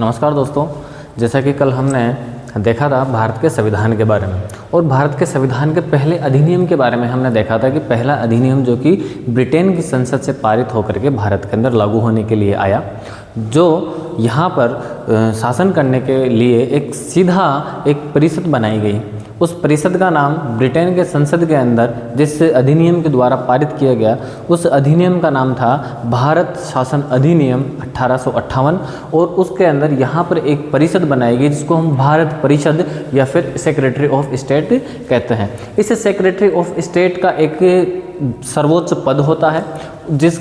नमस्कार दोस्तों, जैसा कि कल हमने देखा था भारत के संविधान के बारे में और भारत के संविधान के पहले अधिनियम के बारे में हमने देखा था कि पहला अधिनियम जो कि ब्रिटेन की संसद से पारित होकर के भारत के अंदर लागू होने के लिए आया, जो यहाँ पर शासन करने के लिए एक सीधा एक परिषद बनाई गई। उस परिषद का नाम ब्रिटेन के संसद के अंदर जिस अधिनियम के द्वारा पारित किया गया उस अधिनियम का नाम था भारत शासन अधिनियम 1858 और उसके अंदर यहाँ पर एक परिषद बनाई गई जिसको हम भारत परिषद या फिर सेक्रेटरी ऑफ स्टेट कहते हैं। इस सेक्रेटरी ऑफ स्टेट का एक सर्वोच्च पद होता है जिस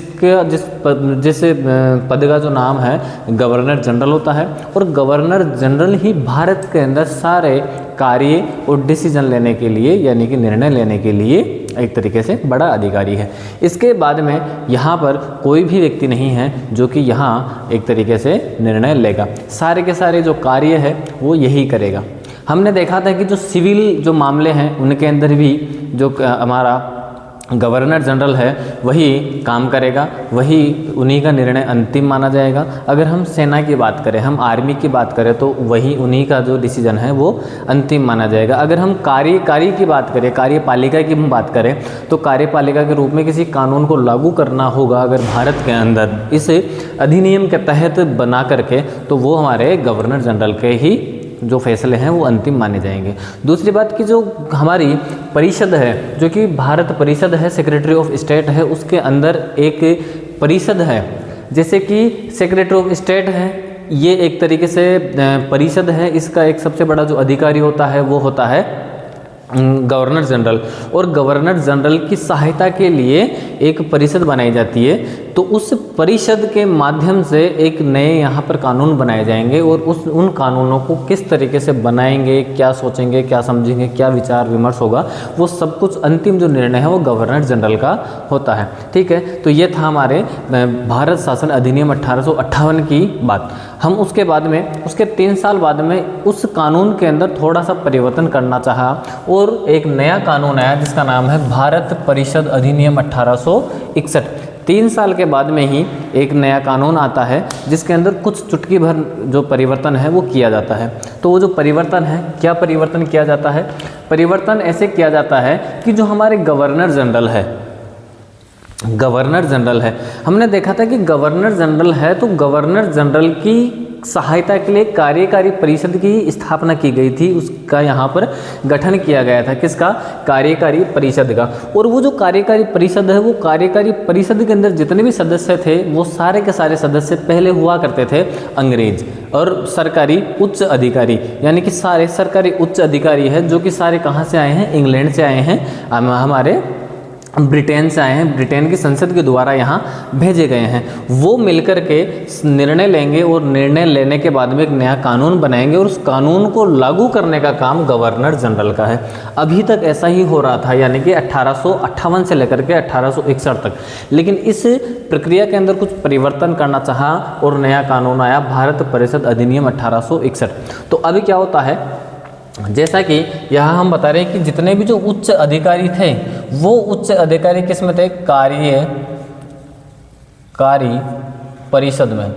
पद का जो नाम है गवर्नर जनरल होता है और गवर्नर जनरल ही भारत के अंदर सारे कार्य और डिसीजन लेने के लिए यानी कि निर्णय लेने के लिए एक तरीके से बड़ा अधिकारी है। इसके बाद में यहाँ पर कोई भी व्यक्ति नहीं है जो कि यहाँ एक तरीके से निर्णय लेगा, सारे के सारे जो कार्य है वो यही करेगा। हमने देखा था कि जो सिविल जो मामले हैं उनके अंदर भी जो हमारा गवर्नर जनरल है वही काम करेगा, वही उन्हीं का निर्णय अंतिम माना जाएगा। अगर हम सेना की बात करें, हम आर्मी की बात करें तो वही उन्हीं का जो डिसीजन है वो अंतिम माना जाएगा। अगर हम कार्यकारी की बात करें, कार्यपालिका की हम बात करें तो कार्यपालिका के रूप में किसी कानून को लागू करना होगा अगर भारत के अंदर इस अधिनियम के तहत बना करके तो वो हमारे गवर्नर जनरल के ही जो फैसले हैं वो अंतिम माने जाएंगे। दूसरी बात कि जो हमारी परिषद है जो कि भारत परिषद है, सेक्रेटरी ऑफ स्टेट है, उसके अंदर एक परिषद है जैसे कि सेक्रेटरी ऑफ स्टेट है, ये एक तरीके से परिषद है। इसका एक सबसे बड़ा जो अधिकारी होता है वो होता है गवर्नर जनरल और गवर्नर जनरल की सहायता के लिए एक परिषद बनाई जाती है। तो उस परिषद के माध्यम से एक नए यहाँ पर कानून बनाए जाएंगे और उन कानूनों को किस तरीके से बनाएंगे, क्या सोचेंगे, क्या समझेंगे, क्या विचार विमर्श होगा, वो सब कुछ अंतिम जो निर्णय है वो गवर्नर जनरल का होता है। ठीक है, तो ये था हमारे भारत शासन अधिनियम 1858 की बात। हम उसके बाद में उसके 3 साल बाद में उस कानून के अंदर थोड़ा सा परिवर्तन करना चाहा और एक नया कानून आया जिसका नाम है भारत परिषद अधिनियम 1861। 3 साल के बाद में ही एक नया कानून आता है जिसके अंदर कुछ चुटकी भर जो परिवर्तन है वो किया जाता है। तो वो जो परिवर्तन है, क्या परिवर्तन किया जाता है? परिवर्तन ऐसे किया जाता है कि जो हमारे गवर्नर जनरल है, हमने देखा था कि गवर्नर जनरल है तो गवर्नर जनरल की सहायता के लिए कार्यकारी परिषद की स्थापना की गई थी, उसका यहाँ पर गठन किया गया था। किसका? कार्यकारी परिषद का। और वो जो कार्यकारी परिषद है वो कार्यकारी परिषद के अंदर जितने भी सदस्य थे वो सारे के सारे सदस्य पहले हुआ करते थे अंग्रेज और सरकारी उच्च अधिकारी, यानी कि सारे सरकारी उच्च अधिकारी है जो कि सारे कहाँ से आए हैं? इंग्लैंड से आए हैं, हमारे ब्रिटेन से आए हैं, ब्रिटेन की संसद के द्वारा यहाँ भेजे गए हैं। वो मिलकर के निर्णय लेंगे और निर्णय लेने के बाद में एक नया कानून बनाएंगे और उस कानून को लागू करने का काम गवर्नर जनरल का है। अभी तक ऐसा ही हो रहा था, यानी कि 1858 से लेकर के 1861 तक। लेकिन इस प्रक्रिया के अंदर कुछ परिवर्तन करना चाहा और नया कानून आया भारत परिषद अधिनियम 1861। तो अभी क्या होता है, जैसा कि यहाँ हम बता रहे हैं कि जितने भी जो उच्च अधिकारी थे वो उच्च अधिकारी किस में थे? कार्यकारी परिषद में।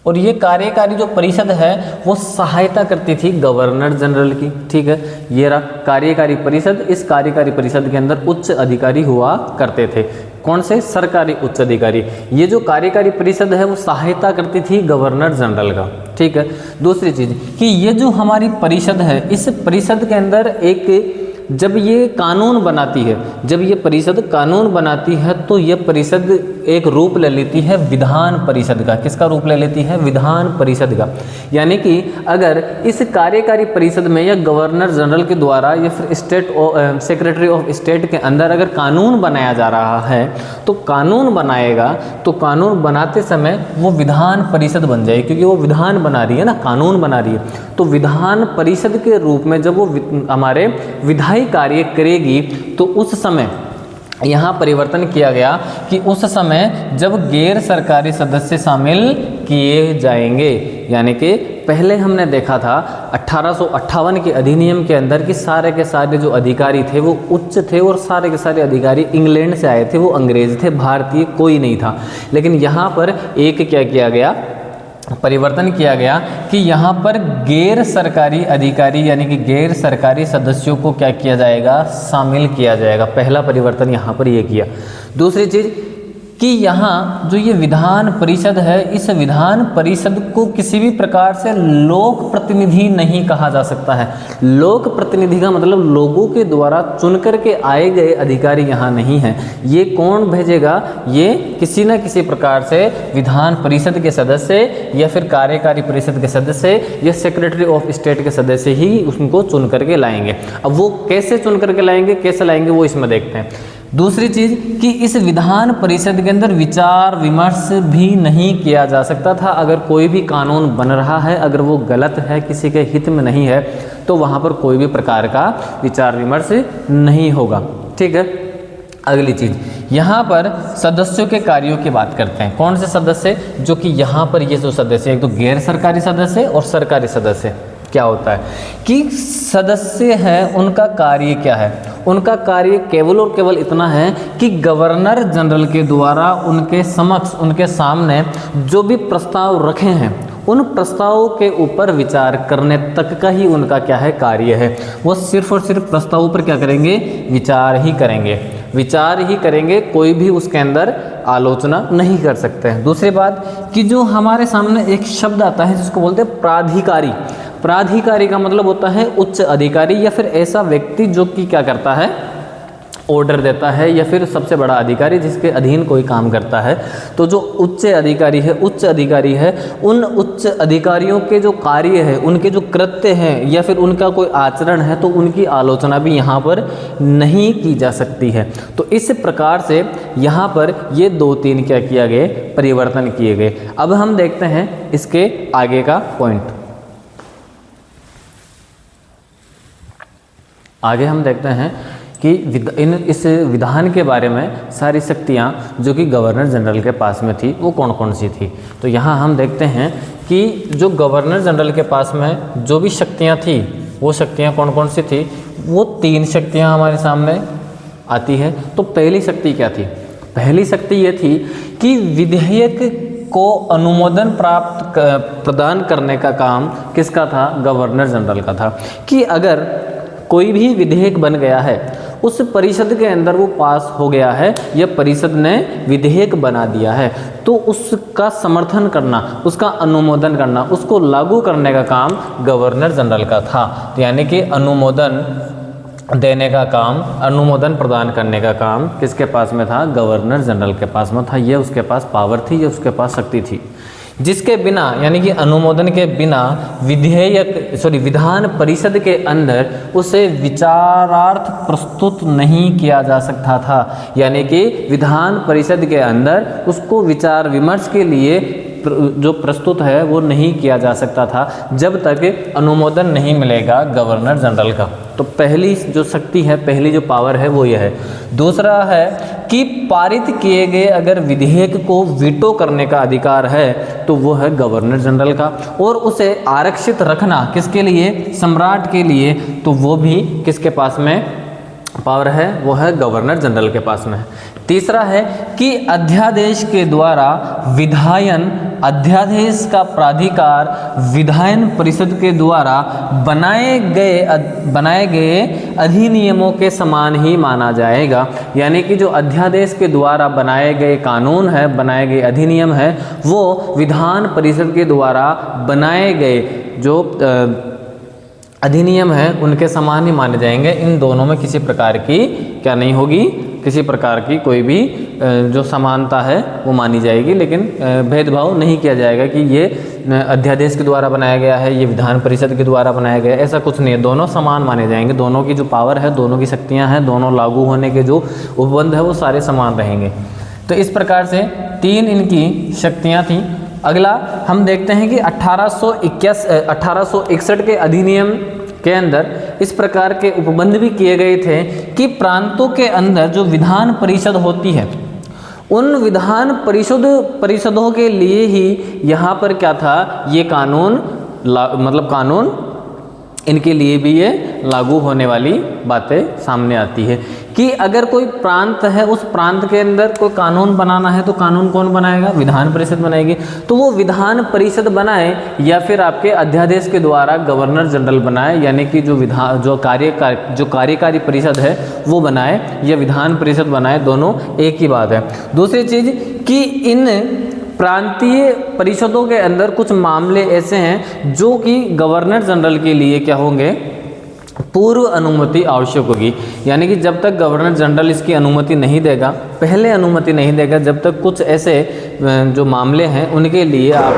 और ये कार्यकारी जो परिषद है वो सहायता करती थी गवर्नर जनरल की। ठीक है, ये रहा कार्यकारी परिषद। इस कार्यकारी परिषद के अंदर उच्च अधिकारी हुआ करते थे। कौन से? सरकारी उच्च अधिकारी। ये जो कार्यकारी परिषद है वो सहायता करती थी गवर्नर जनरल का। ठीक है, दूसरी चीज़ कि ये जो हमारी परिषद है इस परिषद के अंदर एक जब ये कानून बनाती है, जब ये परिषद कानून बनाती है तो ये परिषद एक रूप ले लेती है विधान परिषद का। किसका रूप ले लेती है? विधान परिषद का। यानी कि अगर इस कार्यकारी परिषद में या गवर्नर जनरल के द्वारा या फिर सेक्रेटरी ऑफ स्टेट के अंदर अगर कानून बनाया जा रहा है तो कानून बनाएगा तो कानून बनाते समय वो विधान परिषद बन जाएगी, क्योंकि वो विधान बना रही है ना, कानून बना रही है। तो विधान परिषद के रूप में जब वो हमारे विधायी कार्य करेगी तो उस समय यहाँ परिवर्तन किया गया कि उस समय जब गैर सरकारी सदस्य शामिल किए जाएंगे। यानी कि पहले हमने देखा था 1858 के अधिनियम के अंदर कि सारे के सारे जो अधिकारी थे वो उच्च थे और सारे के सारे अधिकारी इंग्लैंड से आए थे, वो अंग्रेज थे, भारतीय कोई नहीं था। लेकिन यहाँ पर एक क्या किया गया, परिवर्तन किया गया कि यहाँ पर गैर सरकारी अधिकारी यानी कि गैर सरकारी सदस्यों को क्या किया जाएगा, शामिल किया जाएगा। पहला परिवर्तन यहाँ पर ये किया। दूसरी चीज़ कि यहाँ जो ये विधान परिषद है, इस विधान परिषद को किसी भी प्रकार से लोक प्रतिनिधि नहीं कहा जा सकता है। लोक प्रतिनिधि का मतलब लोगों के द्वारा चुन करके आए गए अधिकारी यहाँ नहीं है। ये कौन भेजेगा, ये किसी न किसी प्रकार से विधान परिषद के सदस्य या फिर कार्यकारी परिषद के सदस्य या सेक्रेटरी ऑफ स्टेट के सदस्य ही उनको चुन करके लाएंगे। अब वो कैसे चुन करके लाएंगे, कैसे लाएंगे, वो इसमें देखते हैं। दूसरी चीज़ कि इस विधान परिषद के अंदर विचार विमर्श भी नहीं किया जा सकता था। अगर कोई भी कानून बन रहा है, अगर वो गलत है, किसी के हित में नहीं है, तो वहाँ पर कोई भी प्रकार का विचार विमर्श नहीं होगा। ठीक है। अगली चीज़, यहाँ पर सदस्यों के कार्यों की बात करते हैं। कौन से सदस्य, जो कि यहाँ पर ये जो सदस्य, एक तो गैर सरकारी सदस्य और सरकारी सदस्य। क्या होता है कि सदस्य हैं, उनका कार्य क्या है, उनका कार्य केवल और केवल इतना है कि गवर्नर जनरल के द्वारा उनके समक्ष, उनके सामने जो भी प्रस्ताव रखे हैं, उन प्रस्तावों के ऊपर विचार करने तक का ही उनका क्या है, कार्य है। वो सिर्फ और सिर्फ प्रस्तावों पर क्या करेंगे, विचार ही करेंगे, विचार ही करेंगे, कोई भी उसके अंदर आलोचना नहीं कर सकते हैं। दूसरी बात कि जो हमारे सामने एक शब्द आता है जिसको बोलते हैं प्राधिकारी। प्राधिकारी का मतलब होता है उच्च अधिकारी या फिर ऐसा व्यक्ति जो कि क्या करता है, ऑर्डर देता है, या फिर सबसे बड़ा अधिकारी जिसके अधीन कोई काम करता है। तो जो उच्च अधिकारी है, उच्च अधिकारी है, उन उच्च अधिकारियों के जो कार्य है, उनके जो कृत्य हैं या फिर उनका कोई आचरण है, तो उनकी आलोचना भी यहाँ पर नहीं की जा सकती है। तो इस प्रकार से यहाँ पर ये 2-3 क्या किया गए, परिवर्तन किए गए। अब हम देखते हैं इसके आगे का पॉइंट। आगे हम देखते हैं कि इस विधान के बारे में सारी शक्तियाँ जो कि गवर्नर जनरल के पास में थी वो कौन कौन सी थी। तो यहाँ हम देखते हैं कि जो गवर्नर जनरल के पास में जो भी शक्तियाँ थी, वो शक्तियाँ कौन कौन सी थी, वो 3 शक्तियाँ हमारे सामने आती है। तो पहली शक्ति क्या थी, पहली शक्ति ये थी कि विधेयक को अनुमोदन प्रदान करने का काम किसका था, गवर्नर जनरल का था। कि अगर कोई भी विधेयक बन गया है, उस परिषद के अंदर वो पास हो गया है या परिषद ने विधेयक बना दिया है, तो उसका समर्थन करना, उसका अनुमोदन करना, उसको लागू करने का काम गवर्नर जनरल का था। तो यानी कि अनुमोदन देने का काम, अनुमोदन प्रदान करने का काम किसके पास में था, गवर्नर जनरल के पास में था। ये उसके पास पावर थी, ये उसके पास शक्ति थी, जिसके बिना यानी कि अनुमोदन के बिना विधान परिषद के अंदर उसे विचारार्थ प्रस्तुत नहीं किया जा सकता था। यानी कि विधान परिषद के अंदर उसको विचार विमर्श के लिए जो प्रस्तुत है वो नहीं किया जा सकता था जब तक अनुमोदन नहीं मिलेगा गवर्नर जनरल का। तो पहली जो शक्ति है, पहली जो पावर है वो ये है। दूसरा है कि पारित किए गए अगर विधेयक को वीटो करने का अधिकार है तो वो है गवर्नर जनरल का, और उसे आरक्षित रखना किसके लिए, सम्राट के लिए, तो वो भी किसके पास में पावर है, वो है गवर्नर जनरल के पास में। तीसरा है कि अध्यादेश के द्वारा विधायन, अध्यादेश का प्राधिकार विधायन परिषद के द्वारा बनाए गए अधिनियमों के समान ही माना जाएगा। यानी कि जो अध्यादेश के द्वारा बनाए गए कानून है, बनाए गए अधिनियम है, वो विधान परिषद के द्वारा बनाए गए जो अधिनियम है उनके समान ही माने जाएंगे। इन दोनों में किसी प्रकार की क्या नहीं होगी, किसी प्रकार की कोई भी जो समानता है वो मानी जाएगी, लेकिन भेदभाव नहीं किया जाएगा कि ये अध्यादेश के द्वारा बनाया गया है, ये विधान परिषद के द्वारा बनाया गया है, ऐसा कुछ नहीं है। दोनों समान माने जाएंगे, दोनों की जो पावर है, दोनों की शक्तियाँ हैं, दोनों लागू होने के जो उपबंध है वो सारे समान रहेंगे। तो इस प्रकार से 3 इनकी शक्तियाँ थीं। अगला हम देखते हैं कि 1861 के अधिनियम के अंदर इस प्रकार के उपबंध भी किए गए थे कि प्रांतों के अंदर जो विधान परिषद होती है, उन विधान परिषदों के लिए ही यहाँ पर क्या था, ये कानून कानून इनके लिए भी ये लागू होने वाली बातें सामने आती है कि अगर कोई प्रांत है, उस प्रांत के अंदर कोई कानून बनाना है तो कानून कौन बनाएगा? विधान परिषद बनाएगी। तो वो विधान परिषद बनाए या फिर आपके अध्यादेश के द्वारा गवर्नर जनरल बनाए, यानी कि जो कार्यकारी परिषद है वो बनाए या विधान परिषद बनाए, दोनों एक ही बात है। दूसरी चीज़ कि इन प्रांतीय परिषदों के अंदर कुछ मामले ऐसे हैं जो कि गवर्नर जनरल के लिए क्या होंगे? पूर्व अनुमति आवश्यक होगी, यानी कि जब तक गवर्नर जनरल इसकी अनुमति नहीं देगा, पहले अनुमति नहीं देगा, जब तक कुछ ऐसे जो मामले हैं उनके लिए आप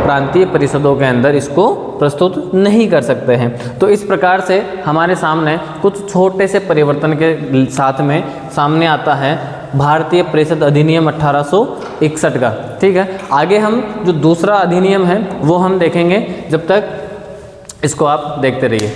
प्रांतीय परिषदों के अंदर इसको प्रस्तुत नहीं कर सकते हैं। तो इस प्रकार से हमारे सामने कुछ छोटे से परिवर्तन के साथ में सामने आता है भारतीय परिषद अधिनियम 1861 का। ठीक है, आगे हम जो दूसरा अधिनियम है वो हम देखेंगे, जब तक इसको आप देखते रहिए।